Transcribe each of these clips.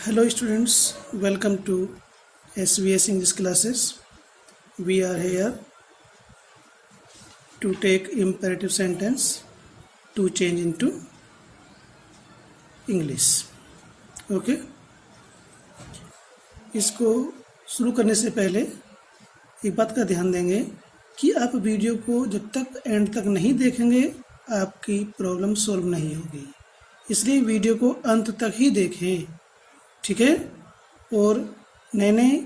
Hello students, welcome to SVS English classes. We are here to take imperative sentence to change into English. Okay? इसको शुरू करने से पहले एक बात का ध्यान देंगे कि आप वीडियो को जब तक एंड तक नहीं देखेंगे आपकी प्रॉब्लम सॉल्व नहीं होगी, इसलिए वीडियो को अंत तक ही देखें, ठीक है। और नए नए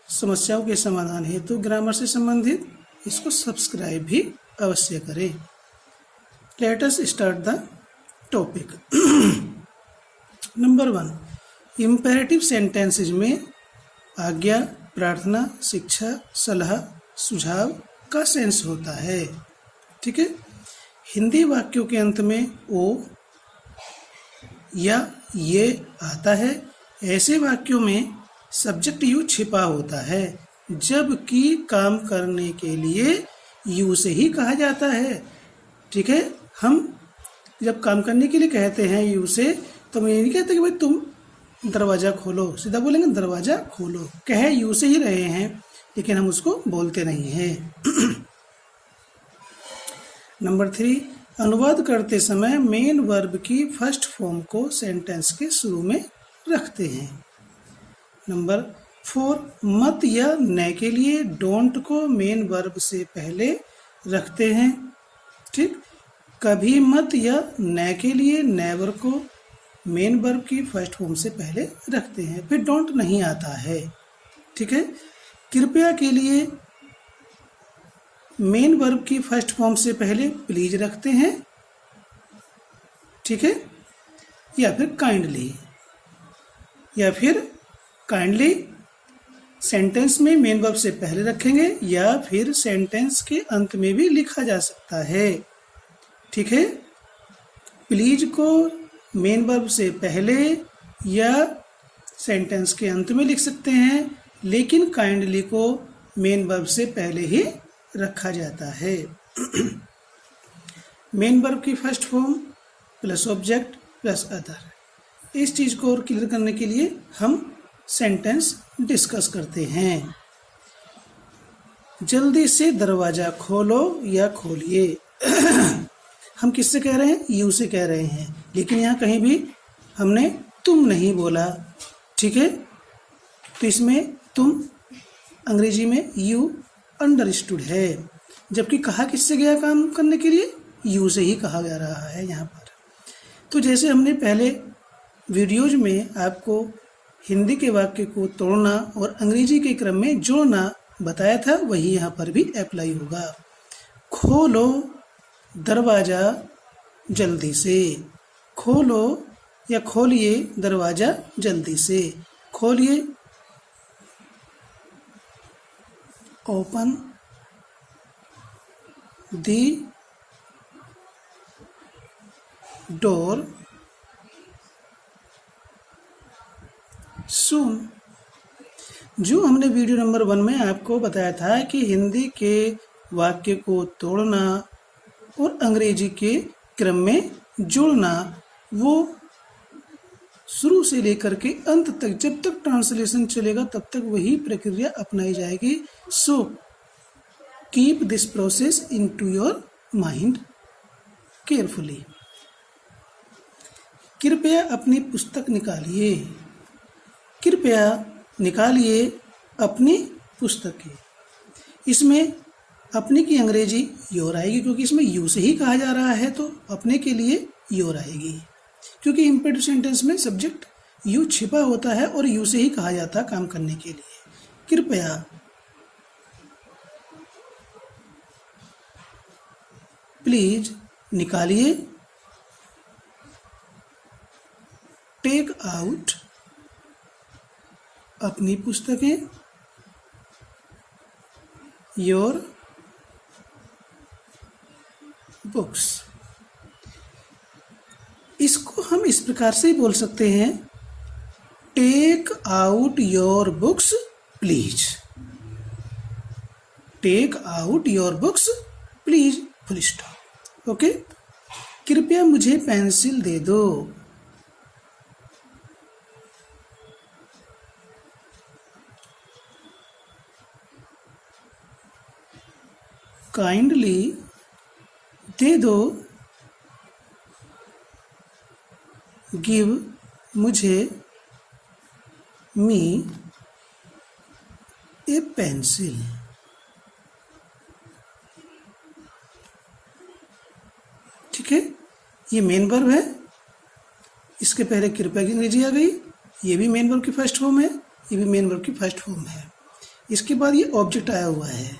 समस्याओं के समाधान हेतु ग्रामर से संबंधित इसको सब्सक्राइब भी अवश्य करें। Let us start the topic. Number 1, imperative sentences में आज्ञा, प्रार्थना, शिक्षा, सलाह, सुझाव का सेंस होता है, ठीक है। हिंदी वाक्यों के अंत में ओ या ये आता है। ऐसे वाक्यों में सब्जेक्ट यू छिपा होता है, जबकि काम करने के लिए यू से ही कहा जाता है, ठीक है। हम जब काम करने के लिए कहते हैं यू से, तो हम ये नहीं कहते कि भाई तुम दरवाज़ा खोलो, सीधा बोलेंगे दरवाज़ा खोलो। कह यू से ही रहे हैं, लेकिन हम उसको बोलते नहीं हैं। नंबर 3, अनुवाद करते समय मेन वर्ब की फर्स्ट फॉर्म को सेंटेंस के शुरू में रखते हैं। नंबर 4, मत या न के लिए डोंट को मेन वर्ब से पहले रखते हैं, ठीक। कभी मत या न के लिए नेवर को मेन वर्ब की फर्स्ट फॉर्म से पहले रखते हैं, फिर डोंट नहीं आता है, ठीक है। कृपया के लिए मेन वर्ब की फर्स्ट फॉर्म से पहले प्लीज रखते हैं, ठीक है। या फिर काइंडली, या फिर काइंडली सेंटेंस में मेन वर्ब से पहले रखेंगे, या फिर सेंटेंस के अंत में भी लिखा जा सकता है, ठीक है। प्लीज को मेन वर्ब से पहले या सेंटेंस के अंत में लिख सकते हैं, लेकिन काइंडली को मेन वर्ब से पहले ही रखा जाता है। मेन वर्ब की first form plus object plus other, इस चीज को और क्लियर करने के लिए हम सेंटेंस डिस्कस करते हैं। जल्दी से दरवाजा खोलो या खोलिए। हम किससे कह रहे हैं? यू से कह रहे हैं, लेकिन यहाँ कहीं भी हमने तुम नहीं बोला, ठीक है। तो इसमें तुम अंग्रेजी में यू अंडरस्टूड है, जबकि कहा किससे गया काम करने के लिए? यू से ही कहा जा रहा है यहाँ पर। तो जैसे हमने पहले वीडियोज में आपको हिंदी के वाक्य को तोड़ना और अंग्रेजी के क्रम में जोड़ना बताया था, वही यहाँ पर भी अप्लाई होगा। खोलो दरवाज़ा जल्दी से। खोलो या खोलिए दरवाज़ा जल्दी से। खोलिए, ओपन दी डोर सून। जो हमने वीडियो नंबर 1 में आपको बताया था कि हिंदी के वाक्य को तोड़ना और अंग्रेजी के क्रम में जोड़ना, वो शुरू से लेकर के अंत तक, जब तक ट्रांसलेशन चलेगा तब तक वही प्रक्रिया अपनाई जाएगी। So keep this process into your mind carefully. कृपया अपनी पुस्तक निकालिए। कृपया निकालिए अपनी पुस्तकें। इसमें अपने की अंग्रेजी योर आएगी, क्योंकि इसमें यू से ही कहा जा रहा है, तो अपने के लिए योर आएगी, क्योंकि इम्पेरेटिव सेंटेंस में सब्जेक्ट यू छिपा होता है और यू से ही कहा जाता है काम करने के लिए। कृपया प्लीज निकालिए। टेक आउट अपनी पुस्तकें। Your books. इसको हम इस प्रकार से बोल सकते हैं, take out your books please. Take out your books please, full stop. Okay. कृपया मुझे पेंसिल दे दो। काइंडली दे दो, गिव मुझे, मी ए पेंसिल। ठीक है, ये मेन वर्ब है, इसके पहले कृपया की अंग्रेजी आ गई, ये भी मेन वर्ब की फर्स्ट फॉर्म है, ये भी मेन वर्ब की फर्स्ट फॉर्म है। इसके बाद ये ऑब्जेक्ट आया हुआ है,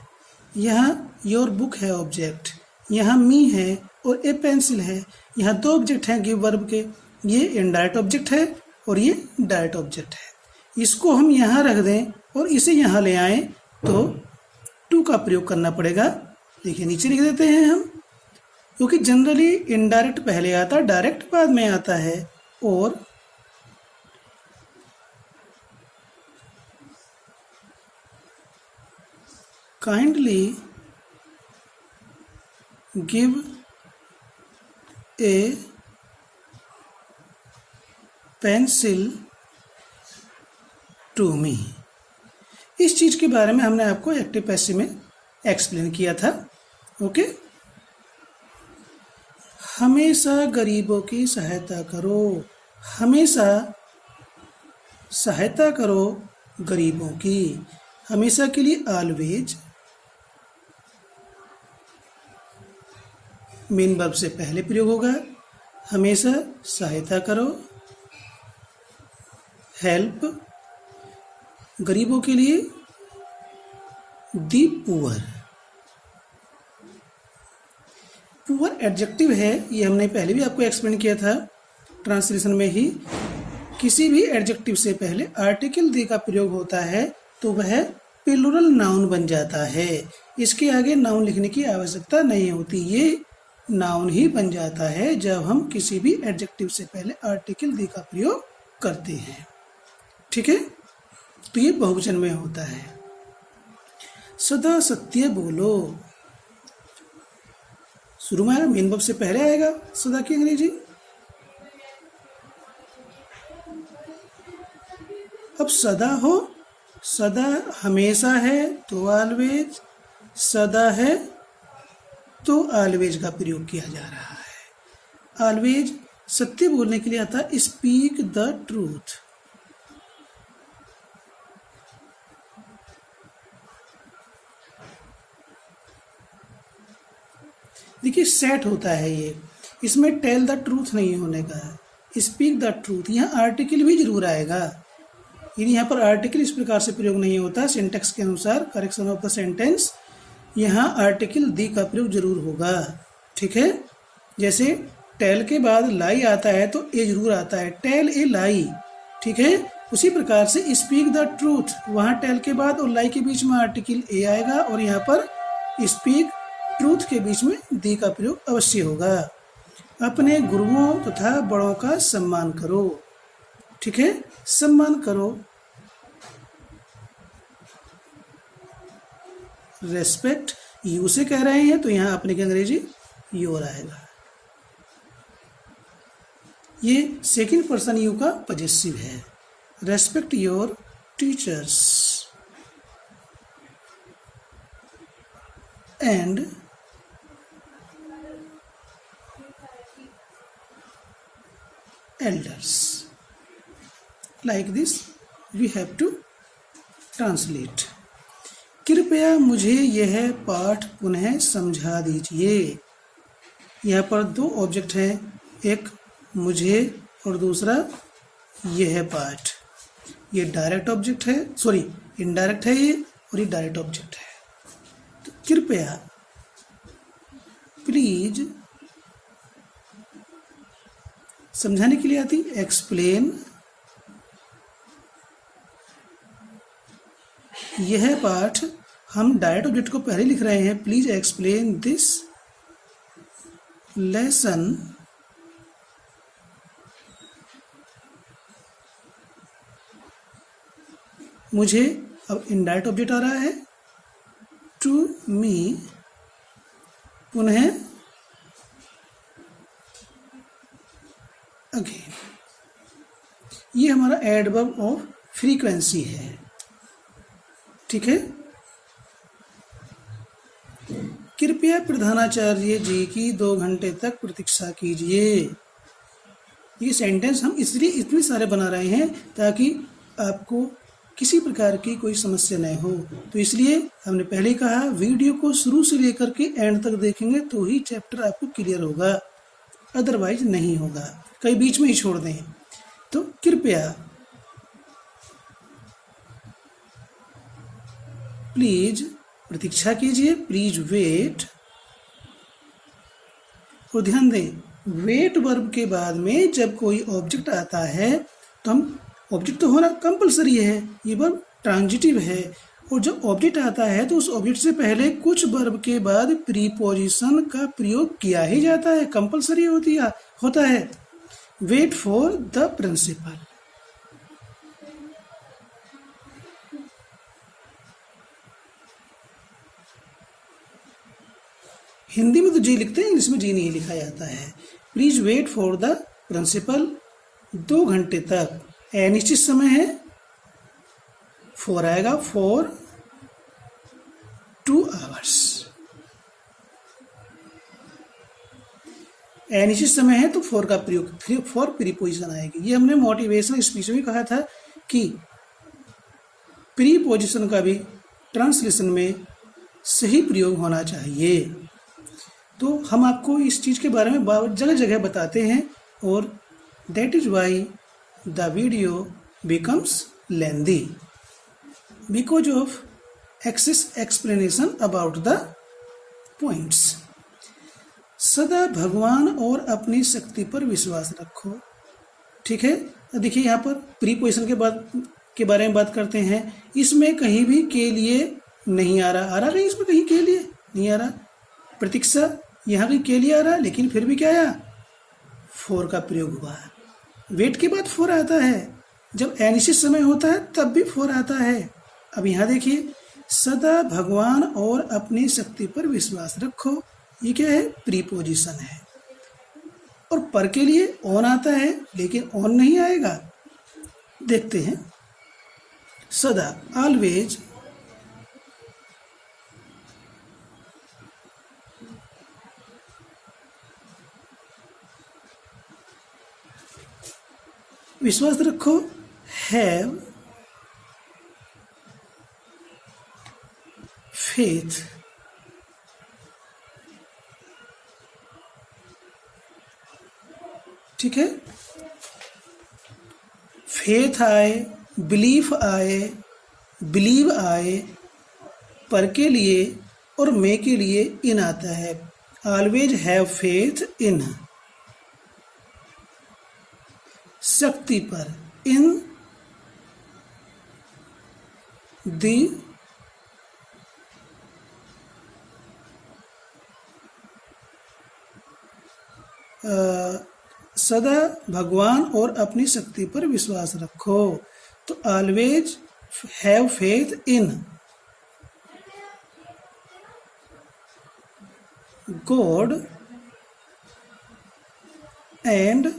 यहाँ योर बुक है ऑब्जेक्ट, यहाँ मी है और ए पेंसिल है। यहाँ दो ऑब्जेक्ट हैं गिव वर्ब के, ये इनडायरेक्ट ऑब्जेक्ट है और ये डायरेक्ट ऑब्जेक्ट है। इसको हम यहाँ रख दें और इसे यहाँ ले आएँ तो टू का प्रयोग करना पड़ेगा। देखिए नीचे लिख देते हैं हम, क्योंकि जनरली इनडायरेक्ट पहले आता है, डायरेक्ट बाद में आता है। और kindly give a pencil to me. इस चीज के बारे में हमने आपको एक्टिव पैसिव में एक्सप्लेन किया था। ओके, हमेशा गरीबों की सहायता करो, हमेशा सहायता करो गरीबों की। हमेशा के लिए ऑलवेज मेन वर्ब से पहले प्रयोग होगा, हमेशा सहायता करो, हेल्प गरीबों के लिए, दी पुअर। पुअर एडजेक्टिव है, ये हमने पहले भी आपको एक्सप्लेन किया था ट्रांसलेशन में ही। किसी भी एडजेक्टिव से पहले आर्टिकल दी का प्रयोग होता है तो वह प्लूरल नाउन बन जाता है। इसके आगे नाउन लिखने की आवश्यकता नहीं होती, ये नाउन ही बन जाता है जब हम किसी भी एडजेक्टिव से पहले आर्टिकल दी का प्रयोग करते हैं। ठीक है, तो ये बहुवचन में होता है। सदा सत्य बोलो, शुरू में मेन वर्ब से पहले आएगा सदा की अंग्रेजी। अब सदा हो, सदा हमेशा है तो ऑलवेज, सदा है तो ऑलवेज का प्रयोग किया जा रहा है। ऑलवेज सत्य बोलने के लिए आता है स्पीक द ट्रूथ। देखिए सेट होता है ये, इसमें टेल द ट्रूथ नहीं होने का है, स्पीक द ट्रूथ। यहाँ आर्टिकल भी जरूर आएगा, यदि यहाँ पर आर्टिकल इस प्रकार से प्रयोग नहीं होता सिंटेक्स के अनुसार, करेक्शन ऑफ द सेंटेंस, यहाँ आर्टिकल दी का प्रयोग जरूर होगा। ठीक है, जैसे टेल के बाद लाई आता है तो ए जरूर आता है, टेल ए लाई। ठीक है, उसी प्रकार से स्पीक द ट्रूथ, वहाँ टेल के बाद और लाई के बीच में आर्टिकल ए आएगा और यहाँ पर स्पीक ट्रूथ के बीच में दी का प्रयोग अवश्य होगा। अपने गुरुओं तथा बड़ों का सम्मान करो। ठीक है, सम्मान करो, रेस्पेक्ट यू से कह रहे हैं तो यहाँ अपने की अंग्रेजी योर आएगा। ये सेकंड पर्सन यू का पॉजेसिव है। Respect your teachers and elders. Like this we have to translate. कृपया मुझे यह पाठ पुनः समझा दीजिए। यहाँ पर दो ऑब्जेक्ट हैं, एक मुझे और दूसरा यह पाठ। ये डायरेक्ट ऑब्जेक्ट है, सॉरी इनडायरेक्ट है ये, और ये डायरेक्ट ऑब्जेक्ट है। तो कृपया, प्लीज समझाने के लिए आती एक्सप्लेन। यह पाठ, हम डायरेक्ट ऑब्जेक्ट को पहले लिख रहे हैं, प्लीज एक्सप्लेन दिस लेसन मुझे, अब इनडायरेक्ट ऑब्जेक्ट आ रहा है, टू मी, पुनः अगेन। ये हमारा एडवर्ब ऑफ फ्रीक्वेंसी है। ठीक है, कृपया प्रधानाचार्य जी की 2 घंटे तक प्रतीक्षा कीजिए। ये सेंटेंस हम इसलिए इतने सारे बना रहे हैं ताकि आपको किसी प्रकार की कोई समस्या न हो। तो इसलिए हमने पहले कहा वीडियो को शुरू से लेकर के एंड तक देखेंगे तो ही चैप्टर आपको क्लियर होगा, अदरवाइज नहीं होगा, कई बीच में ही छोड़ दें। तो कृपया प्लीज प्रतीक्षा कीजिए, प्लीज वेट। और ध्यान दें वेट वर्ब के बाद में जब कोई ऑब्जेक्ट आता है तो हम ऑब्जेक्ट तो होना कंपलसरी है, ये वर्ब ट्रांजिटिव है, और जब ऑब्जेक्ट आता है तो उस ऑब्जेक्ट से पहले कुछ वर्ब के बाद प्रीपोजिशन का प्रयोग किया ही जाता है, कंपलसरी होता है। Wait for the principal. Hindi में तो जी लिखते हैं, इंग्लिश में जी नहीं लिखा जाता है। Please wait for the principal, 2 घंटे तक। अनिश्चित समय है, फॉर आएगा, फॉर 2 hours। अनिश्चित समय है तो फॉर का प्रयोग, फॉर प्रीपोजिशन आएगी। ये हमने मोटिवेशनल स्पीच में कहा था कि प्रीपोजिशन का भी ट्रांसलेशन में सही प्रयोग होना चाहिए। तो हम आपको इस चीज़ के बारे में जगह जगह बताते हैं, और that is why the video becomes lengthy because of excess explanation about the points. सदा भगवान और अपनी शक्ति पर विश्वास रखो। ठीक है, देखिए यहाँ पर प्रीपोजिशन के बारे में बात करते हैं। इसमें कहीं भी के लिए नहीं आ रहा कहीं इसमें कहीं के लिए नहीं आ रहा। प्रतीक्षा यहाँ भी के लिए आ रहा है, लेकिन फिर भी क्या आया, फॉर का प्रयोग हुआ है। वेट के बाद फॉर आता है, जब अनिश्चित समय होता है तब भी फॉर आता है। अब यहाँ देखिए, सदा भगवान और अपनी शक्ति पर विश्वास रखो, ये क्या है, प्रीपोजिशन है। और पर के लिए ऑन आता है, लेकिन ऑन नहीं आएगा। देखते हैं, सदा ऑलवेज विश्वास रखो, हैव फेथ। ठीक है, फेथ आए, बिलीफ आए, बिलीव आए, पर के लिए और मे के लिए इन आता है। ऑलवेज हैव फेथ इन, शक्ति पर, इन दी सदा भगवान और अपनी शक्ति पर विश्वास रखो। तो always have faith in God and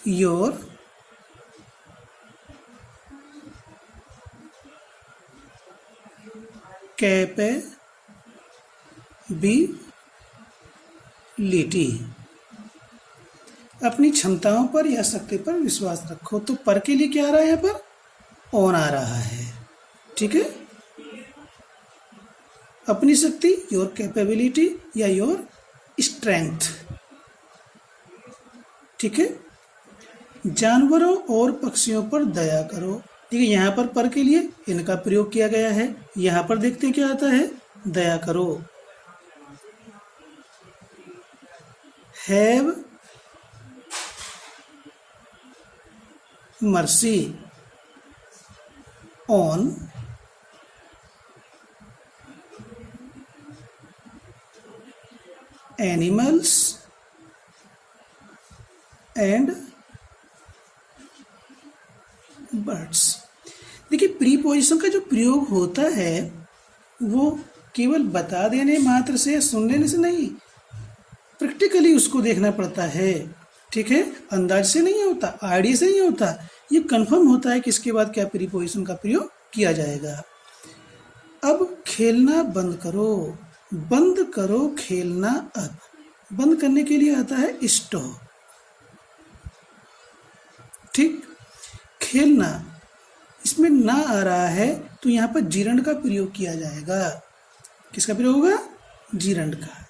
your capability, अपनी क्षमताओं पर या शक्ति पर विश्वास रखो। तो पर के लिए क्या आ रहा है, यहाँ पर ऑन आ रहा है। ठीक है, अपनी शक्ति, योर कैपेबिलिटी या योर स्ट्रेंथ। ठीक है, जानवरों और पक्षियों पर दया करो। ठीक है, यहाँ पर के लिए इनका प्रयोग किया गया है। यहाँ पर देखते क्या आता है, दया करो। Have mercy on animals and birds. देखिए, प्रीपोजिशन का जो प्रयोग होता है वो केवल बता देने मात्र से या सुन लेने से नहीं, प्रैक्टिकली उसको देखना पड़ता है। ठीक है, अंदाज से नहीं होता, आइडिया से नहीं होता, ये कंफर्म होता है कि इसके बाद क्या प्रीपोजिशन का प्रयोग किया जाएगा। अब खेलना बंद करो, बंद करो खेलना अब। बंद करने के लिए आता है स्टॉप। ठीक, खेलना इसमें ना आ रहा है तो यहाँ पर जीरंड का प्रयोग किया जाएगा। किसका प्रयोग होगा? जीरंड का।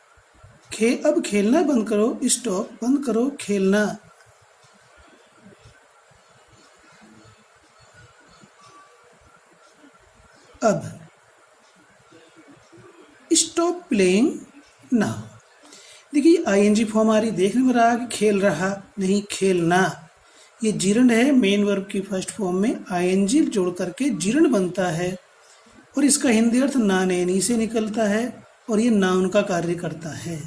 अब खेलना बंद करो, स्टॉप, बंद करो खेलना। अब स्टॉप प्लेइंग नाउ। देखिए आईएनजी फॉर्म आ रही, देखने में रहा कि खेल रहा, नहीं खेलना। ये जीरंड है, मेन वर्ब की फर्स्ट फॉर्म में आईएनजी जोड़ करके जीरंड बनता है और इसका हिंदी अर्थ ना नैनी से निकलता है और ये नाउन का कार्य करता है।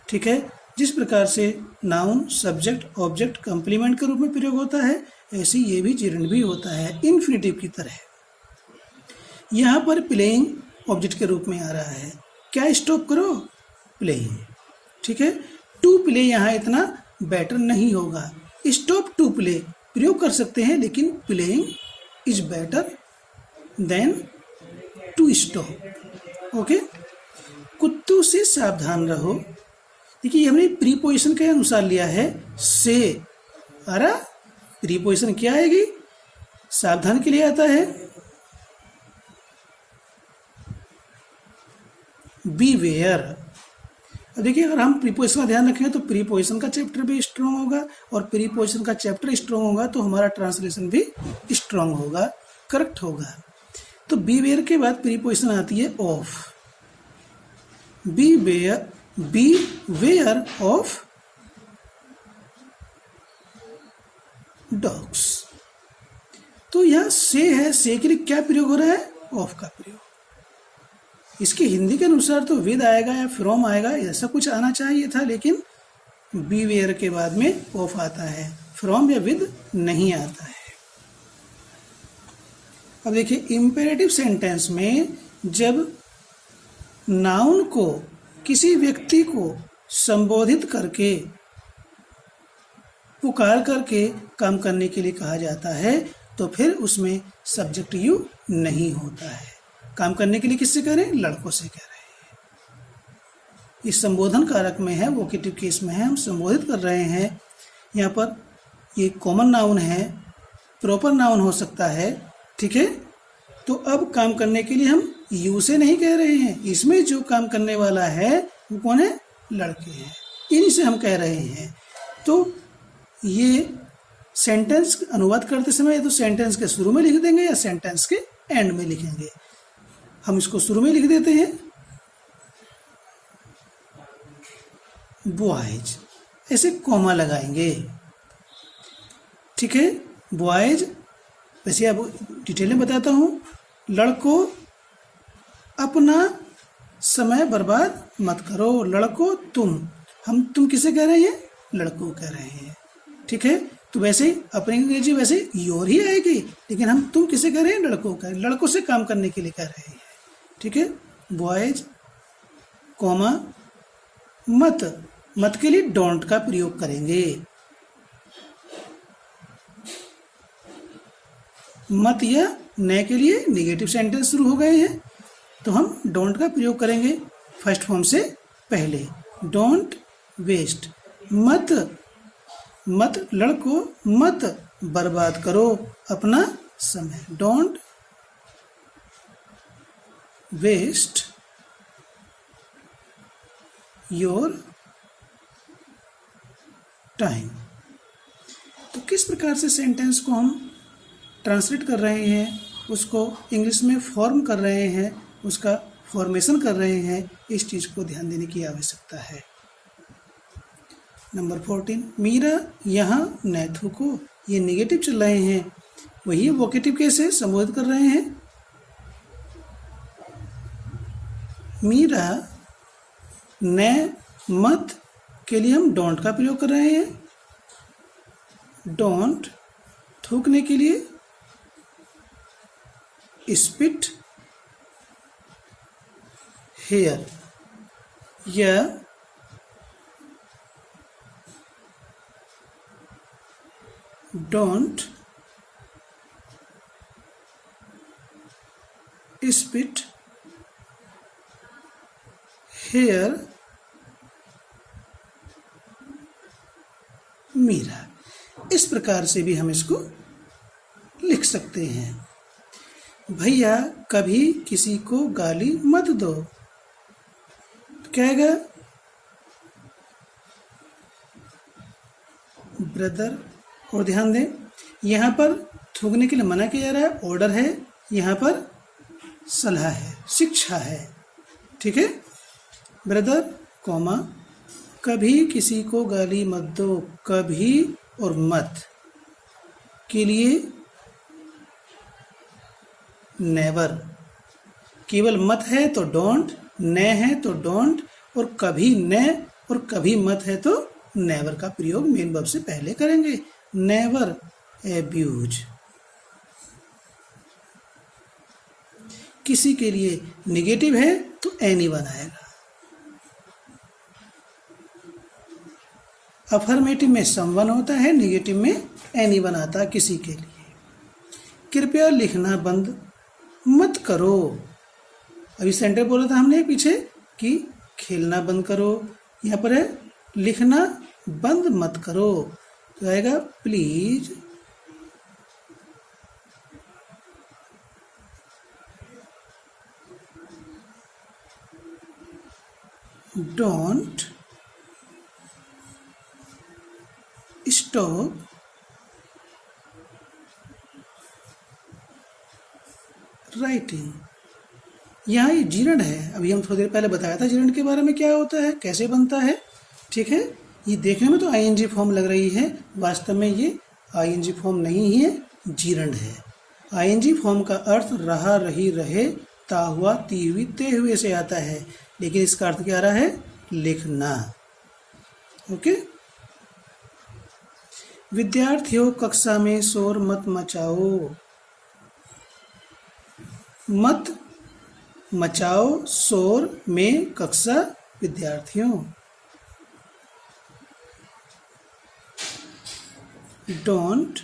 ठीक है, जिस प्रकार से नाउन सब्जेक्ट ऑब्जेक्ट कंप्लीमेंट के रूप में प्रयोग होता है, ऐसे ये भी जीरंड भी होता है इन्फिनेटिव की तरह। यहाँ पर प्लेइंग ऑब्जेक्ट के रूप में आ रहा है। क्या स्टॉप करो? प्लेइंग। ठीक है, टू प्ले यहाँ इतना बेटर नहीं होगा। स्टॉप टू प्ले प्रयोग कर सकते हैं, लेकिन playing is better than to stop. Okay, कुत्तों से सावधान रहो। देखिए हमने प्रीपोजिशन के अनुसार लिया है से। अरे प्रीपोजिशन क्या आएगी? सावधान के लिए आता है बीवेयर। अब देखिए अगर हम प्रीपोजिशन का ध्यान रखें तो प्रीपोजिशन का चैप्टर भी स्ट्रांग होगा और प्रीपोजिशन का चैप्टर स्ट्रांग होगा तो हमारा ट्रांसलेशन भी स्ट्रांग होगा, करेक्ट होगा। तो बीवेयर के बाद प्रीपोजिशन आती है ऑफ। beware of dogs। तो यह से है, से के लिए क्या प्रयोग हो रहा है? ऑफ का प्रयोग। इसके हिंदी के अनुसार तो विद आएगा या फ्रॉम आएगा, ऐसा कुछ आना चाहिए था, लेकिन बीवेयर के बाद में ऑफ आता है, फ्रॉम या विद नहीं आता है। अब देखिए इंपेरेटिव सेंटेंस में जब नाउन को किसी व्यक्ति को संबोधित करके पुकार करके काम करने के लिए कहा जाता है तो फिर उसमें सब्जेक्ट यू नहीं होता है। काम करने के लिए किससे कह रहे हैं? लड़कों से कह रहे हैं। इस संबोधन कारक में है, वोकेटिव केस में है, हम संबोधित कर रहे हैं। यहाँ पर ये कॉमन नाउन है, प्रॉपर नाउन हो सकता है। ठीक है, तो अब काम करने के लिए हम यू से नहीं कह रहे हैं, इसमें जो काम करने वाला है वो कौन है? लड़के हैं, इन्हीं से हम कह रहे हैं। तो ये सेंटेंस अनुवाद करते समय या तो सेंटेंस के शुरू में लिख देंगे या सेंटेंस के एंड में लिखेंगे। हम इसको शुरू में लिख देते हैं बॉयज, ऐसे कॉमा लगाएंगे। ठीक है, बॉयज। वैसे अब डिटेल में बताता हूं, लड़कों अपना समय बर्बाद मत करो। लड़कों तुम किसे कह रहे हैं? लड़कों कह रहे हैं। ठीक है, तो वैसे ही अपनी अंग्रेजी वैसे योर ही आएगी, लेकिन हम तुम किसे कह रहे हैं? लड़कों का, लड़कों से काम करने के लिए कह रहे हैं। ठीक है, बॉयज कॉमा मत के लिए डोंट का प्रयोग करेंगे। मत या न के लिए नेगेटिव सेंटेंस शुरू हो गए हैं तो हम डोंट का प्रयोग करेंगे फर्स्ट फॉर्म से पहले। डोंट वेस्ट, मत लड़कों मत बर्बाद करो अपना समय। Don't waste your time. तो किस प्रकार से सेंटेंस को हम ट्रांसलेट कर रहे हैं, उसको इंग्लिश में फॉर्म कर रहे हैं, उसका फॉर्मेशन कर रहे हैं, इस चीज़ को ध्यान देने की आवश्यकता है। नंबर 14, मीरा यहाँ न थूको। ये नेगेटिव चल रहे हैं, वही वोकेटिव कैसे संबोधित कर रहे हैं। मीरा न मत के लिए हम डोंट का प्रयोग कर रहे हैं। डोंट थूकने के लिए स्पिट हेयर या डोंट स्पिट हेयर मीरा। इस प्रकार से भी हम इसको लिख सकते हैं। भैया कभी किसी को गाली मत दो, तो क्या आएगा? ब्रदर। और ध्यान दें, यहाँ पर थूकने के लिए मना किया जा रहा है, ऑर्डर है, यहाँ पर सलाह है, शिक्षा है। ठीक है, ब्रदर कॉमा कभी किसी को गाली मत दो, कभी और मत के लिए नेवर। केवल मत है तो डोंट, न है तो डोंट, और कभी न और कभी मत है तो नेवर का प्रयोग मेन वर्ब से पहले करेंगे। Never abuse. किसी के लिए निगेटिव है तो एनीवन आएगा। अफर्मेटिव में समवन होता है, निगेटिव में एनीवन आता है किसी के लिए। कृपया लिखना बंद मत करो। अभी सेंटर बोला था हमने पीछे कि खेलना बंद करो, यहाँ पर है लिखना बंद मत करो, तो आएगा प्लीज डोंट स्टॉप राइटिंग। यहाँ ये जीर्ण है, अभी हम थोड़ी देर पहले बताया था जीर्ण के बारे में, क्या होता है, कैसे बनता है। ठीक है, ये देखने में तो आईएनजी फॉर्म लग रही है, वास्तव में ये आईएनजी फॉर्म नहीं है, जीर्ण है। आईएनजी फॉर्म का अर्थ रहा, रही, रहे, ता हुआ, ती हुई, ते हुए से आता है, लेकिन इसका अर्थ क्या आ रहा है? लिखना। ओके। विद्यार्थियों कक्षा में शोर मत मचाओ। मत मचाओ शोर में कक्षा विद्यार्थियों। Don't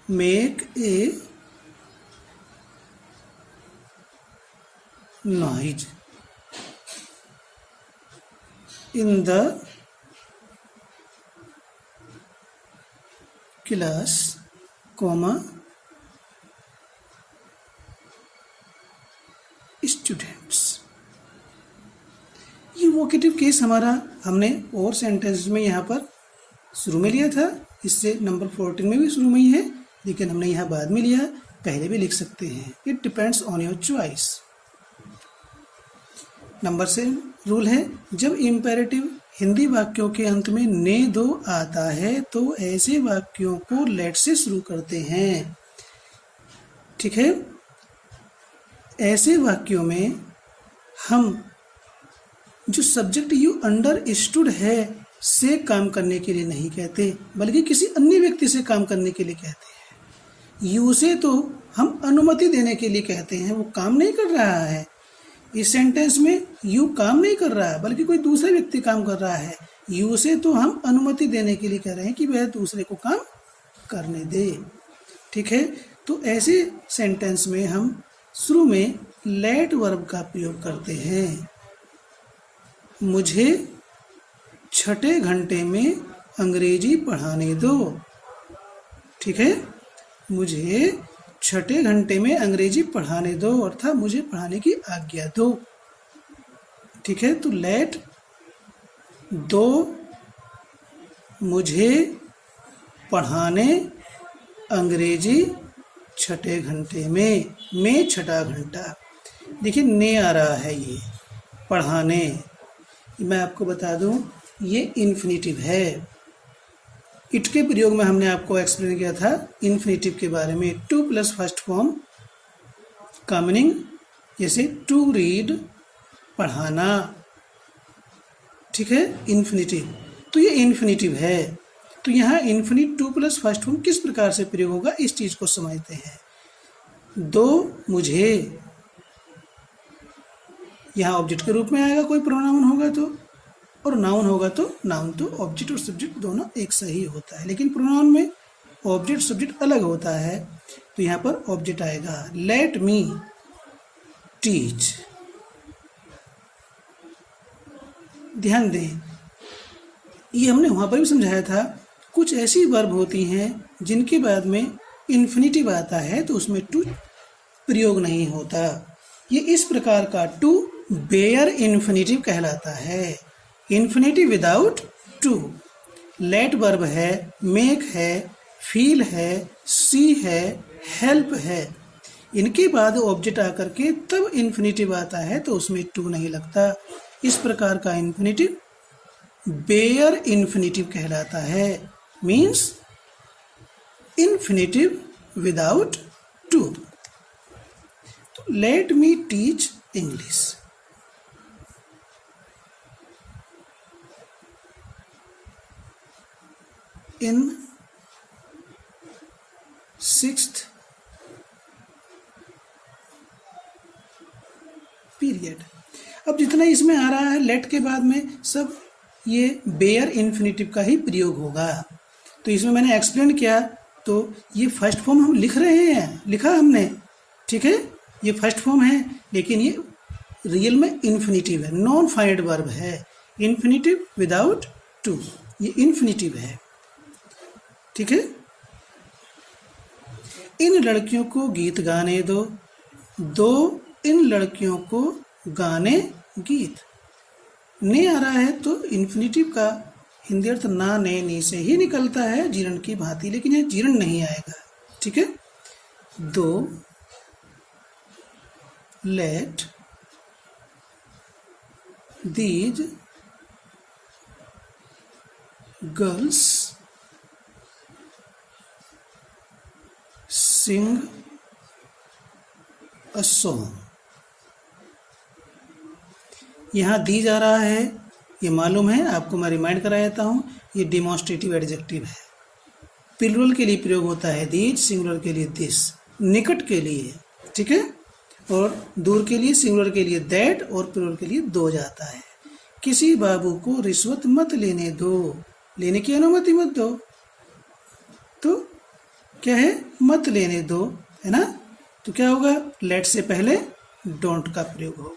make a noise in the class, comma students। ये वोकेटिव केस हमारा हमने और सेंटेंस में यहाँ पर शुरू में लिया था, इससे नंबर 14 में भी शुरू में ही है, लेकिन हमने यहाँ बाद में लिया, पहले भी लिख सकते हैं। It depends on your choice. Number से रूल है, जब इम्पेरेटिव हिंदी वाक्यों के अंत में ने दो आता है तो ऐसे वाक्यों को लेट से शुरू करते हैं। ठीक है, ऐसे वाक्यों में हम जो सब्जेक्ट यू अंडरस्टूड है से काम करने के लिए नहीं कहते, बल्कि किसी अन्य व्यक्ति से काम करने के लिए कहते हैं। यू से तो हम अनुमति देने के लिए कहते हैं, वो काम नहीं कर रहा है। इस सेंटेंस में यू काम नहीं कर रहा है, बल्कि कोई दूसरा व्यक्ति काम कर रहा है। यू से तो हम अनुमति देने के लिए कह रहे हैं कि वह दूसरे को काम करने दे। ठीक है, तो ऐसे सेंटेंस में हम शुरू में लेट वर्ब का प्रयोग करते हैं। मुझे छठे घंटे में अंग्रेजी पढ़ाने दो। ठीक है, मुझे छठे घंटे में अंग्रेजी पढ़ाने दो, अर्थात मुझे पढ़ाने की आज्ञा दो। ठीक है, तो लेट दो मुझे पढ़ाने अंग्रेजी छठे घंटे में छठा घंटा। देखिए ने आ रहा है, ये पढ़ाने, मैं आपको बता दूं ये इन्फिनेटिव है। इट के प्रयोग में हमने आपको एक्सप्लेन किया था इन्फिनेटिव के बारे में, टू प्लस फर्स्ट फॉर्म का मीनिंग, जैसे टू रीड पढ़ाना। ठीक है, इन्फिनेटिव, तो ये इन्फिनेटिव है। तो यहाँ infinite two plus first form किस प्रकार से प्रयोग होगा, इस चीज को समझते हैं। दो मुझे, यहाँ ऑब्जेक्ट के रूप में आएगा, कोई प्रोनाउन होगा तो, और नाउन होगा तो नाउन तो ऑब्जेक्ट और सब्जेक्ट दोनों एक सही होता है, लेकिन प्रोनाउन में ऑब्जेक्ट सब्जेक्ट अलग होता है। तो यहाँ पर ऑब्जेक्ट आएगा। Let me teach. ध्यान दें, ये हमने वहाँ पर भी समझाया था, कुछ ऐसी वर्ब होती हैं जिनके बाद में इन्फिनिटिव आता है तो उसमें टू प्रयोग नहीं होता। ये इस प्रकार का टू बेयर इन्फिनिटिव कहलाता है। Infinitive without to. Let verb है, मेक है, फील है, सी है, हेल्प है, इनके बाद ऑब्जेक्ट आकर के तब इन्फिनिटिव आता है तो उसमें टू नहीं लगता। इस प्रकार का इन्फिनिटिव बेयर इन्फिनिटिव कहलाता है, मीन्स इन्फिनिटिव विदाउट टू। तो लेट मी टीच इंग्लिश। इन 6th पीरियड। अब जितना इसमें आ रहा है लेट के बाद में सब ये बेयर इन्फिनिटिव का ही प्रयोग होगा। तो इसमें मैंने एक्सप्लेन किया, तो ये फर्स्ट फॉर्म हम लिख रहे हैं, लिखा हमने, ठीक है, ये फर्स्ट फॉर्म है, लेकिन ये रियल में इन्फिनिटिव है, नॉन फाइनाइट वर्ब है, इन्फिनिटिव विदाउट टू, ये इन्फिनिटिव है, ठीक है। इन लड़कियों को गीत गाने दो, दो इन लड़कियों को गाने गीत। ने आ रहा है तो इन्फिनिटिव का हिंदी अर्थ ना ने नी से ही निकलता है जीरण की भांति, लेकिन यह जीरण नहीं आएगा, ठीक है। दो let these girls sing a song. यहाँ दी जा रहा है, ये मालूम है आपको, मैं रिमाइंड करा देता हूँ, ये डिमॉन्स्ट्रेटिव एडजेक्टिव है। प्लूरल के लिए प्रयोग होता है दीज, सिंगुलर के लिए दिस, निकट के लिए, ठीक है, और दूर के लिए, सिंगुलर के लिए दैट, और प्लूरल के लिए दो जाता है। किसी बाबू को रिश्वत मत लेने दो, लेने की अनुमति मत दो, तो क्या है, मत लेने दो, है ना। तो क्या होगा, लेट से पहले डोंट का प्रयोग होगा।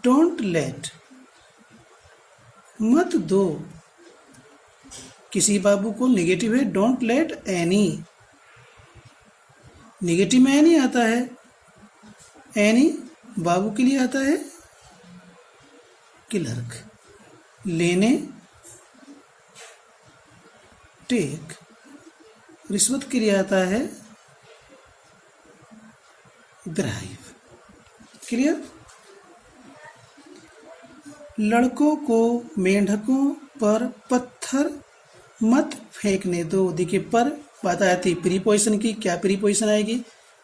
डोंट लेट, मत दो। किसी बाबू को नेगेटिव है, डोंट लेट एनी, नेगेटिव में एनी आता है, एनी बाबू के लिए आता है क्लर्क। लेने टेक, रिश्वत के लिए आता है ब्राइब। क्लियर। लड़कों को मेंढकों पर पत्थर मत फेंकने दो। देखिए पर बात आती है प्रीपोजिशन की, क्या प्रीपोजिशन आएगी,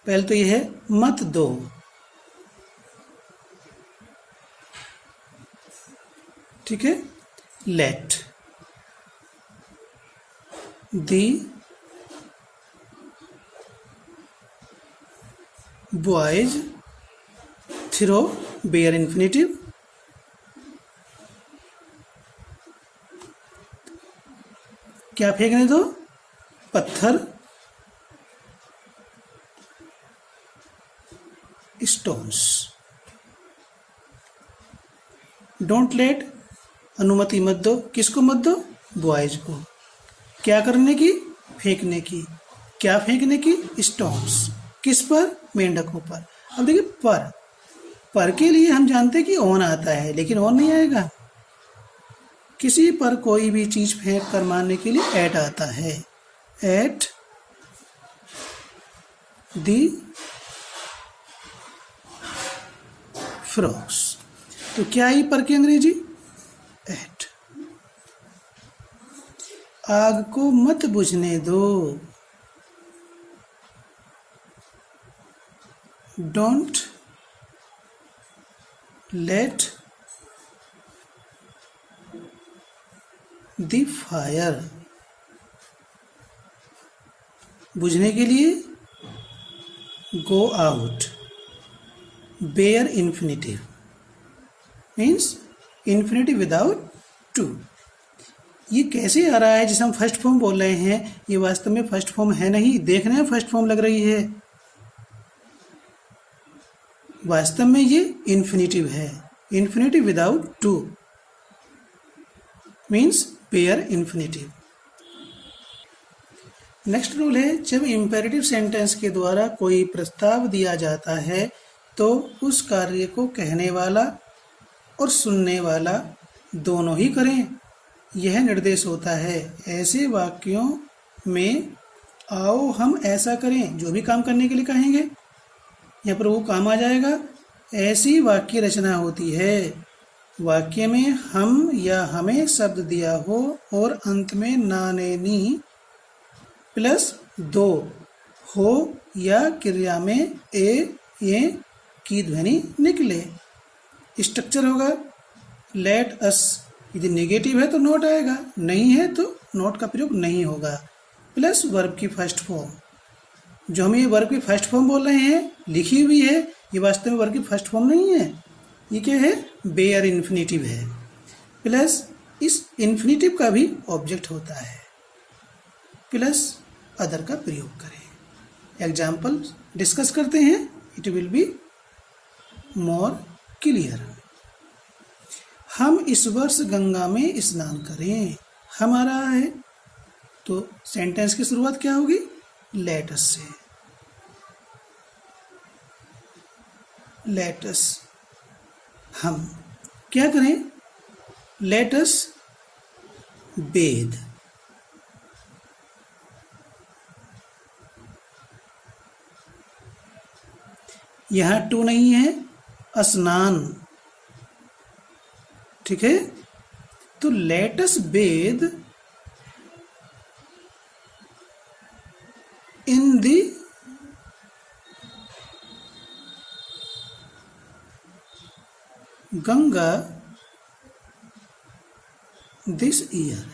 पहले तो यह है मत दो, ठीक है। Let the boys throw bare infinitive, क्या फेंकने दो, पत्थर, स्टोन्स। डोंट लेट, अनुमति मत दो, किसको मत दो, बॉयज को, क्या करने की, फेंकने की, क्या फेंकने की, स्टोन्स, किस पर, मेंढकों पर। अब देखिए पर के लिए हम जानते हैं कि ऑन आता है, लेकिन ऑन नहीं आएगा, किसी पर कोई भी चीज फेंक कर मारने के लिए एट आता है, एट दी फ्रॉक्स। तो क्या ही पर की अंग्रेजी, एट। आग को मत बुझने दो, डोंट लेट दी फायर। बुझने के लिए go out, bare infinitive means infinitive without to. ये कैसे आ रहा है जिसे हम फर्स्ट फॉर्म बोल रहे हैं, ये वास्तव में फर्स्ट फॉर्म है नहीं, देखने में फर्स्ट फॉर्म लग रही है, वास्तव में ये इन्फिनेटिव है। Infinitive without two means pair infinitive. Next rule है, जब इम्पेरेटिव सेंटेंस के द्वारा कोई प्रस्ताव दिया जाता है तो उस कार्य को कहने वाला और सुनने वाला दोनों ही करें, यह निर्देश होता है। ऐसे वाक्यों में आओ हम ऐसा करें, जो भी काम करने के लिए कहेंगे यहाँ पर वो काम आ जाएगा, ऐसी वाक्य रचना होती है। वाक्य में हम या हमें शब्द दिया हो और अंत में ना ने नी प्लस दो हो या क्रिया में ए की ध्वनि निकले। स्ट्रक्चर होगा लेट अस, यदि नेगेटिव है तो नोट आएगा, नहीं है तो नोट का प्रयोग नहीं होगा, प्लस वर्ब की फर्स्ट फॉर्म। जो हम ये वर्ब की फर्स्ट फॉर्म बोल रहे हैं लिखी हुई है, ये वास्तव में वर्ब की फर्स्ट फॉर्म नहीं है, ये क्या है, बेयर इन्फिनेटिव है। प्लस इस इन्फिनेटिव का भी ऑब्जेक्ट होता है, प्लस अदर का प्रयोग करें। एग्जाम्पल डिस्कस करते हैं, it will be more clear. हम इस वर्ष गंगा में स्नान करें, हम आ रहा है तो सेंटेंस की शुरुआत क्या होगी, लेट अस से। लेट अस, हम क्या करें, लेट अस बेद। यहां टू नहीं है, स्नान, ठीक है। तो let us bathe in the Ganga this year.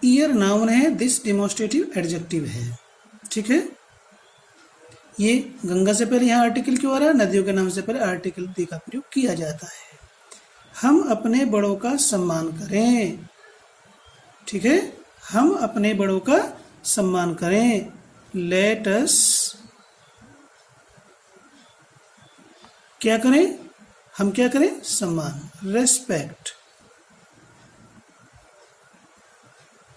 Year noun है, दिस डिमोन्स्ट्रेटिव एडजेक्टिव है, ठीक है। ये गंगा से पहले यहाँ आर्टिकल क्यों आ रहा है, नदियों के नाम से पहले आर्टिकल दी का प्रयोग किया जाता है। हम अपने बड़ों का सम्मान करें, ठीक है, हम अपने बड़ों का सम्मान करें। लेट अस क्या करें, हम क्या करें, सम्मान, रेस्पेक्ट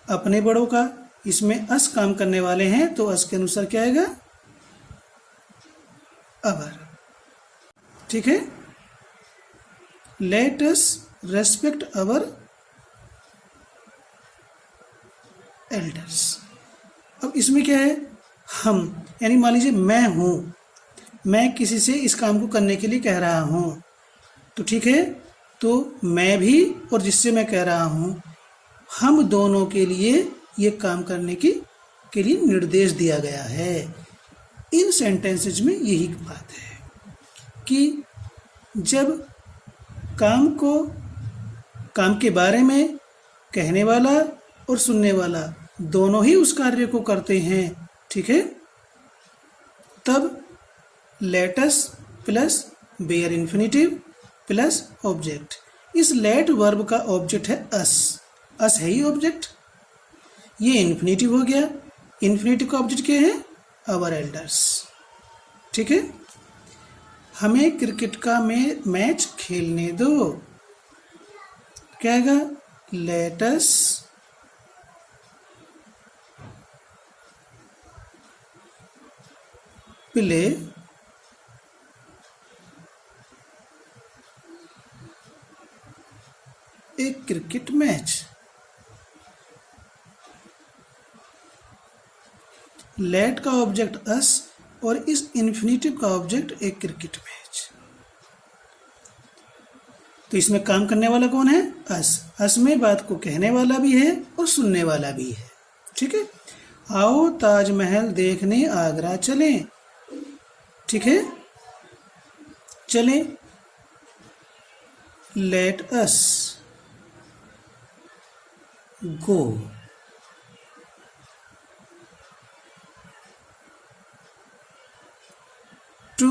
अपने बड़ों का। इसमें अस काम करने वाले हैं तो अस के अनुसार क्या आएगा, अवर, ठीक है। Let us respect our elders. अब इसमें क्या है, हम, यानी मान लीजिए मैं हूं, मैं किसी से इस काम को करने के लिए कह रहा हूं, तो ठीक है, तो मैं भी और जिससे मैं कह रहा हूं, हम दोनों के लिए ये काम करने के लिए निर्देश दिया गया है। इन सेंटेंसेज में यही बात है कि जब काम के बारे में कहने वाला और सुनने वाला दोनों ही उस कार्य को करते हैं, ठीक है, तब let us plus bare infinitive plus object. इस लेट वर्ब का ऑब्जेक्ट है अस, अस है ही ऑब्जेक्ट, ये इन्फिनेटिव हो गया। इन्फिनेटिव का ऑब्जेक्ट क्या है, आवर एल्डर्स, ठीक है। हमें क्रिकेट का मैच खेलने दो, क्या आएगा, let us play a cricket match. Let का ऑब्जेक्ट अस और इस इन्फिनेटिव का ऑब्जेक्ट एक क्रिकेट मैच। तो इसमें काम करने वाला कौन है, अस। अस में बात को कहने वाला भी है और सुनने वाला भी है, ठीक है। आओ ताजमहल देखने आगरा चलें, ठीक है, चलें। Let us go. To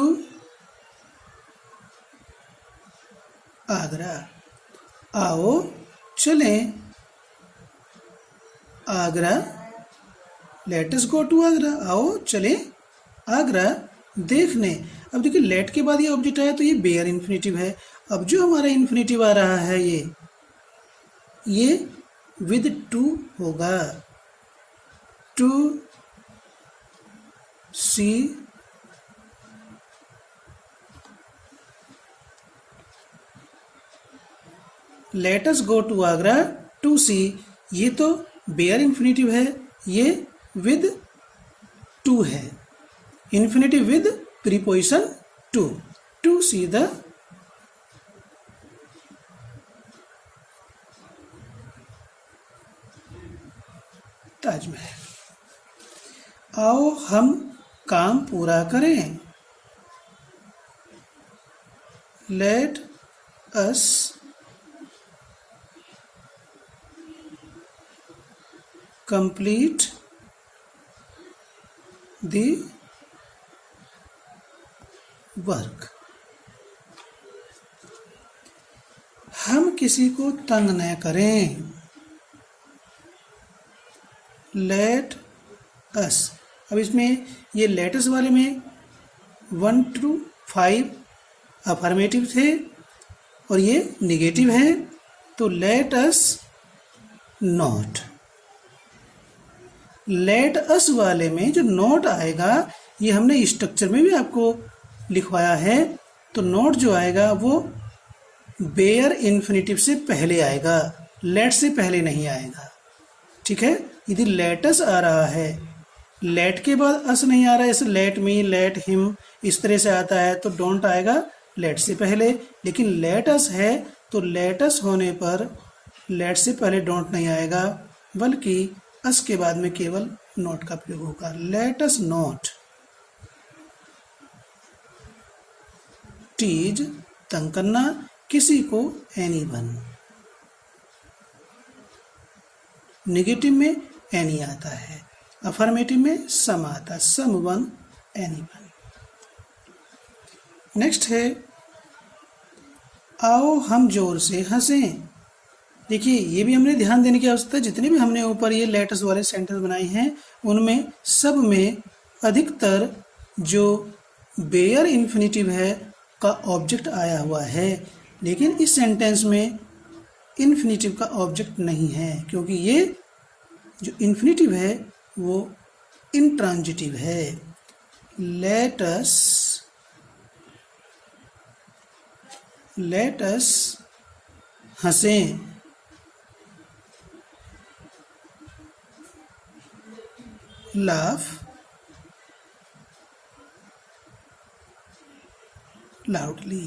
Agra. आओ चलें Agra, let us go to Agra, आओ चलें आगरा देखने। अब देखिए लेट के बाद ये ऑब्जेक्ट आया तो ये बेयर इन्फिनेटिव है। अब जो हमारा इन्फिनेटिव आ रहा है ये विद टू होगा, to see let us go to Agra to see, ये तो बेयर इन्फिनेटिव है, ये विद टू है, infinitive with preposition to see the Taj Mahal. आओ हम काम पूरा करें, let us complete the work. हम किसी को तंग न करें, लेट अस। अब इसमें ये लेटस वाले में 1 to 5 अफर्मेटिव थे और ये निगेटिव है, तो let us not. Let us वाले में जो नॉट आएगा ये हमने स्ट्रक्चर में भी आपको लिखवाया है, तो नॉट जो आएगा वो बेयर इन्फिनेटिव से पहले आएगा, लेट से पहले नहीं आएगा। ठीक है, यदि लेटस आ रहा है, लेट के बाद अस नहीं आ रहा है, जैसे लेट मी, लेट हिम, इस तरह से आता है तो डोंट आएगा लेट से पहले। लेकिन लेटस है तो लेटस होने पर लेट से पहले डोंट नहीं आएगा, बल्कि अस के बाद में केवल नॉट का प्रयोग होगा। लेटस नॉट टीज, तंग करना किसी को, एनीवन। नेगेटिव में एनी आता है, अफर्मेटिव में सम आता है, समवन, एनीवन। नेक्स्ट है आओ हम जोर से हंसें। देखिए ये भी हमने ध्यान देने की आवश्यकता है, जितने भी हमने ऊपर ये लेटस वाले सेंटेंस बनाए हैं उनमें सब में अधिकतर जो बेयर इन्फिनेटिव है का ऑब्जेक्ट आया हुआ है, लेकिन इस सेंटेंस में इन्फिनेटिव का ऑब्जेक्ट नहीं है, क्योंकि ये जो इन्फिनेटिव है वो इंट्रांजिटिव है। लेट अस हंसें, लाफ लाउडली।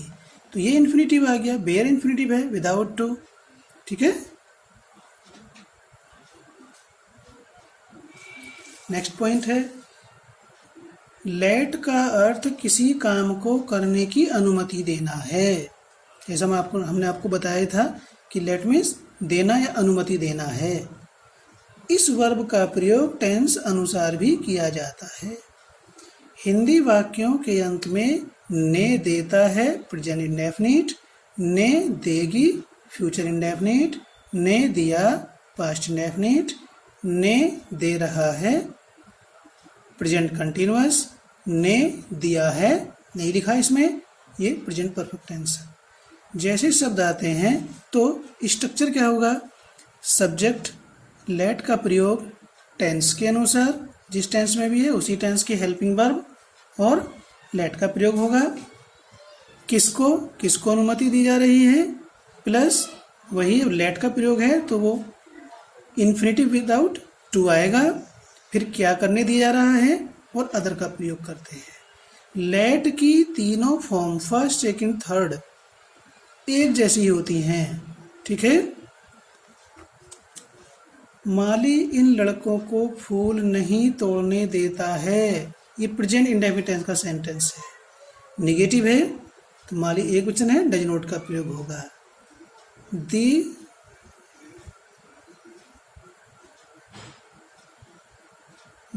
तो ये इन्फिनेटिव आ गया, बेयर इन्फिनेटिव है विदाउट टू। ठीक है, नेक्स्ट पॉइंट है लेट का अर्थ किसी काम को करने की अनुमति देना है। जैसा हमने आपको बताया था कि लेट मीन्स देना या अनुमति देना है। इस वर्ब का प्रयोग टेंस अनुसार भी किया जाता है। हिंदी वाक्यों के अंत में ने देता है प्रेजेंट इंडेफिनिट, ने देगी फ्यूचर इंडेफिनिट, ने दिया पास्ट इंडेफिनिट, ने दे रहा है प्रेजेंट कंटिन्यूअस, ने दिया है नहीं लिखा इसमें, ये प्रेजेंट परफेक्ट टेंस है। जैसे शब्द आते हैं तो स्ट्रक्चर क्या होगा, सब्जेक्ट लेट का प्रयोग टेंस के अनुसार, जिस टेंस में भी है उसी टेंस के हेल्पिंग वर्ब और लेट का प्रयोग होगा। किसको अनुमति दी जा रही है, प्लस वही लेट का प्रयोग है तो वो इन्फिनेटिव विदाउट टू आएगा, फिर क्या करने दिया जा रहा है और अदर का प्रयोग करते हैं। लेट की तीनों फॉर्म फर्स्ट सेकंड थर्ड एक जैसी होती हैं। ठीक है, माली इन लड़कों को फूल नहीं तोड़ने देता है, ये प्रेजेंट इंडेफिनिट टेंस का सेंटेंस है। निगेटिव है तो माली एक वचन है, डज नॉट का प्रयोग होगा। दी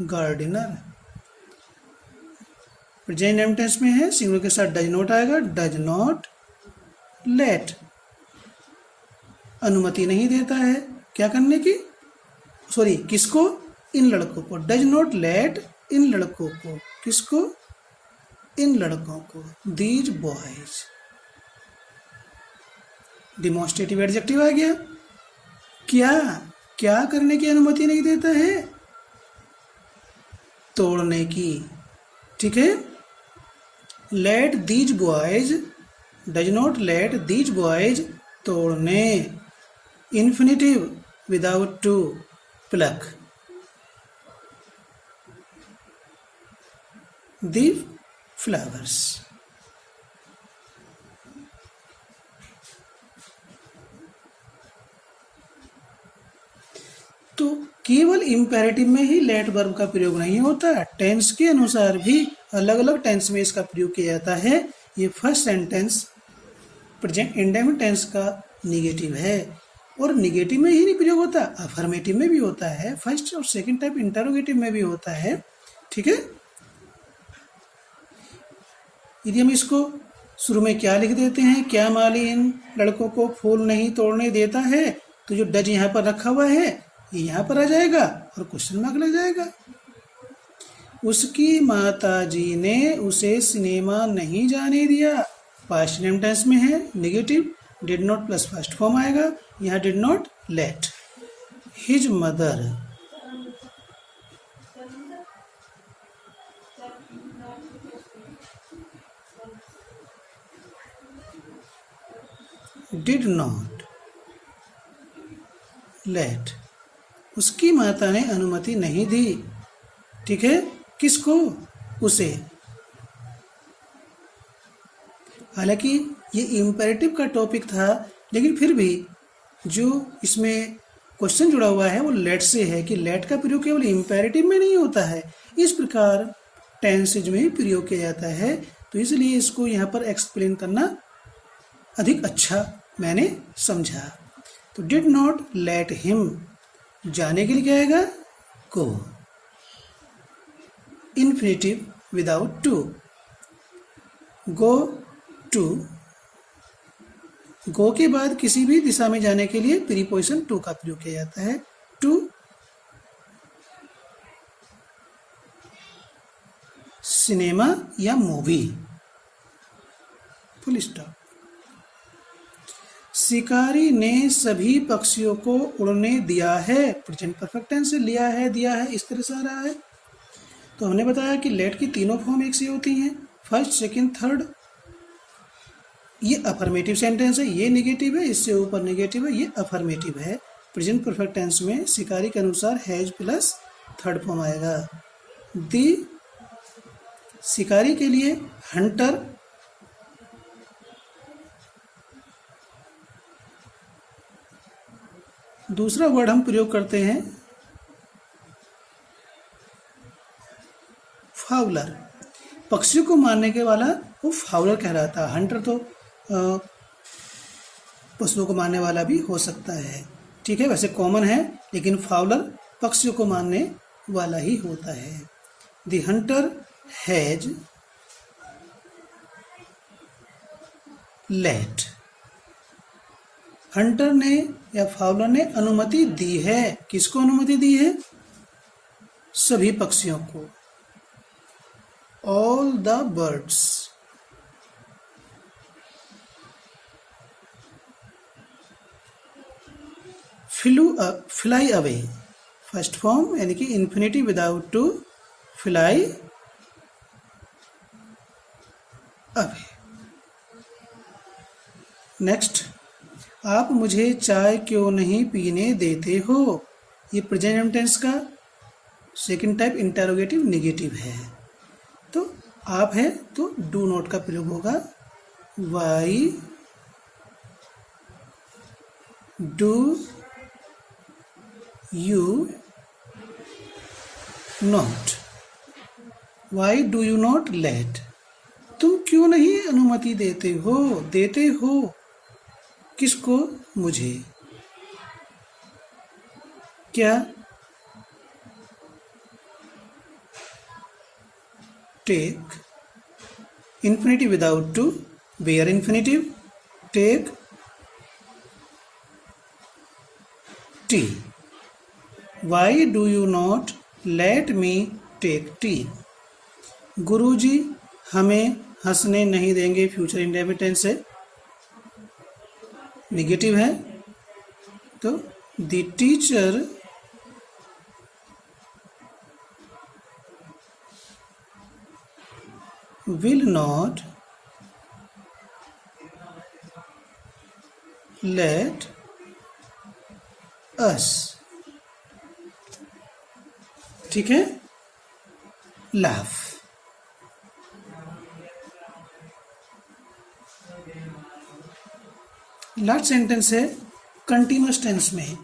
गार्डनर प्रेजेंट इंडेफिनिट टेंस में है, सिंगुलर के साथ डज नॉट आएगा, डज नॉट लेट अनुमति नहीं देता है क्या करने की, सॉरी किसको, इन लड़कों को, डज नॉट लेट इन लड़कों को, किसको, इन लड़कों को, दीज बॉयज। डिमॉन्स्ट्रेटिव एडजेक्टिव आ गया। क्या, क्या करने की अनुमति नहीं देता है, तोड़ने की, ठीक है। Let these boys, does not let these boys, तोड़ने, infinitive without to, pluck, the flowers. तो केवल इम्पेरेटिव में ही लेट वर्ब का प्रयोग नहीं होता, टेंस के अनुसार भी अलग अलग टेंस में इसका प्रयोग किया जाता है। ये first sentence present indefinite tense का निगेटिव है, और निगेटिव में ही नहीं प्रयोग होता, अफर्मेटिव में भी होता है, फर्स्ट और सेकंड टाइप इंटरोगेटिव में भी होता है, ठीक है। यदि हम इसको शुरू में क्या लिख देते हैं, क्या माली इन लड़कों को फूल नहीं तोड़ने देता है, तो जो डज यहाँ पर रखा हुआ है ये यहाँ पर आ जाएगा और क्वेश्चन मार्क लग जाएगा। उसकी माताजी ने उसे सिनेमा नहीं जाने दिया, पास्ट टाइम टेंस में है, negative, did not plus first form आएगा, यहाँ did not let. His mother, did not let, उसकी माता ने अनुमति नहीं दी, ठीक है, किसको, उसे। हालांकि ये इम्पेरेटिव का टॉपिक था, लेकिन फिर भी जो इसमें क्वेश्चन जुड़ा हुआ है वो लेट से है कि लेट का प्रयोग केवल इम्पेरेटिव में नहीं होता है, इस प्रकार टेंसेज में ही प्रयोग किया जाता है। तो इसलिए इसको यहाँ पर एक्सप्लेन करना अधिक अच्छा मैंने समझा। तो डिड नॉट लेट हिम, जाने के लिए क्या आएगा, go, infinitive without to, go to, go के बाद किसी भी दिशा में जाने के लिए प्रीपोजिशन टू का प्रयोग किया जाता है, टू सिनेमा या मूवी, फुल स्टॉप। शिकारी ने सभी पक्षियों को उड़ने दिया है, प्रेजेंट परफेक्ट टेंस से लिया है, दिया है, इस तरह से आ रहा है। तो हमने बताया कि लेट की तीनों फॉर्म एक सी होती हैं, फर्स्ट, सेकंड, थर्ड। ये अफर्मेटिव सेंटेंस है, ये नेगेटिव है, इससे ऊपर नेगेटिव है, ये अफर्मेटिव है। प्रेजेंट परफेक्ट टेंस में शिकारी के अनुसार हैज प्लस थर्ड फॉर्म आएगा। दी, शिकारी के लिए हंटर, दूसरा वर्ड हम प्रयोग करते हैं फाउलर, पक्षियों को मारने के वाला वो फाउलर कहलाता है। हंटर तो पशुओं को मारने वाला भी हो सकता है, ठीक है, वैसे कॉमन है, लेकिन फाउलर पक्षियों को मारने वाला ही होता है। The hunter has let, hunter ने या फाउलर ने अनुमति दी है, किसको अनुमति दी है, सभी पक्षियों को, all the birds. Fly away, first form यानी कि infinity without to, fly away. Next, आप मुझे चाय क्यों नहीं पीने देते हो, ये प्रेजेंट टेंस का सेकंड टाइप इंटरोगेटिव नेगेटिव है। तो आप है तो डू नॉट का प्रयोग होगा, why do you not, why do you not let, तुम क्यों नहीं अनुमति देते हो, देते हो किसको, मुझे, क्या, take, infinitive without to, bare infinitive, take tea? Why do you not let me take tea? गुरुजी हमें हंसने नहीं देंगे, फ्यूचर इंडेफिनिट टेंस है, नेगेटिव है, तो the teacher will not let us, ठीक है, laugh. लास्ट सेंटेंस है कंटिन्यूअस टेंस में,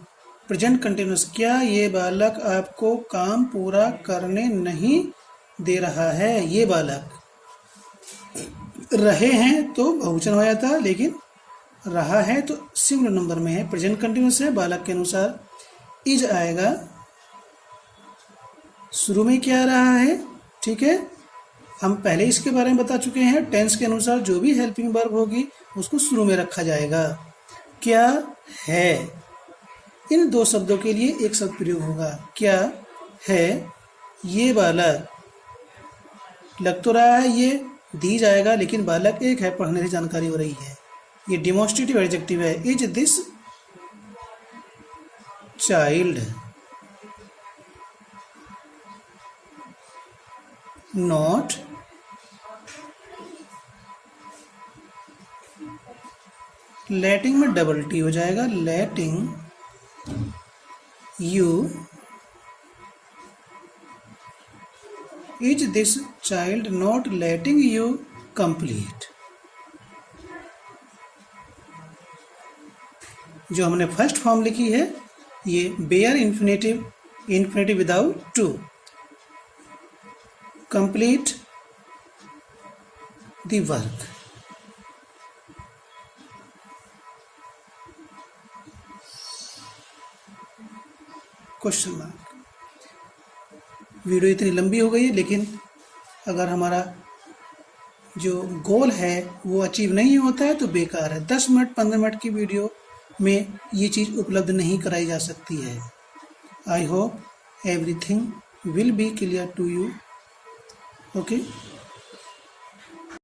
प्रेजेंट कंटिन्यूअस। क्या ये बालक आपको काम पूरा करने नहीं दे रहा है? ये बालक, रहे हैं तो बहुवचन हो जाता, लेकिन रहा है तो सिंगुलर नंबर में है, प्रेजेंट कंटिन्यूअस है। बालक के अनुसार इज आएगा, शुरू में क्या आ रहा है, ठीक है, हम पहले इसके बारे में बता चुके हैं। टेंस के अनुसार जो भी हेल्पिंग वर्ब होगी उसको शुरू में रखा जाएगा। क्या है, इन दो शब्दों के लिए एक शब्द प्रयोग होगा। क्या है ये बालक, लग तो रहा है ये दी जाएगा, लेकिन बालक एक है, पढ़ने से जानकारी हो रही है, ये डिमोन्स्ट्रेटिव एडजेक्टिव है। Is this child not letting में डबल टी हो जाएगा, letting you, is this child not letting you complete. जो हमने फर्स्ट फॉर्म लिखी है ये bare infinitive, infinitive without to, complete the work. Question mark. Video इतनी लंबी हो गई है, लेकिन अगर हमारा जो गोल है वो अचीव नहीं होता है तो बेकार है। 10 मिनट 15 मिनट की वीडियो में ये चीज़ उपलब्ध नहीं कराई जा सकती है। I hope everything will be clear to you. Okay.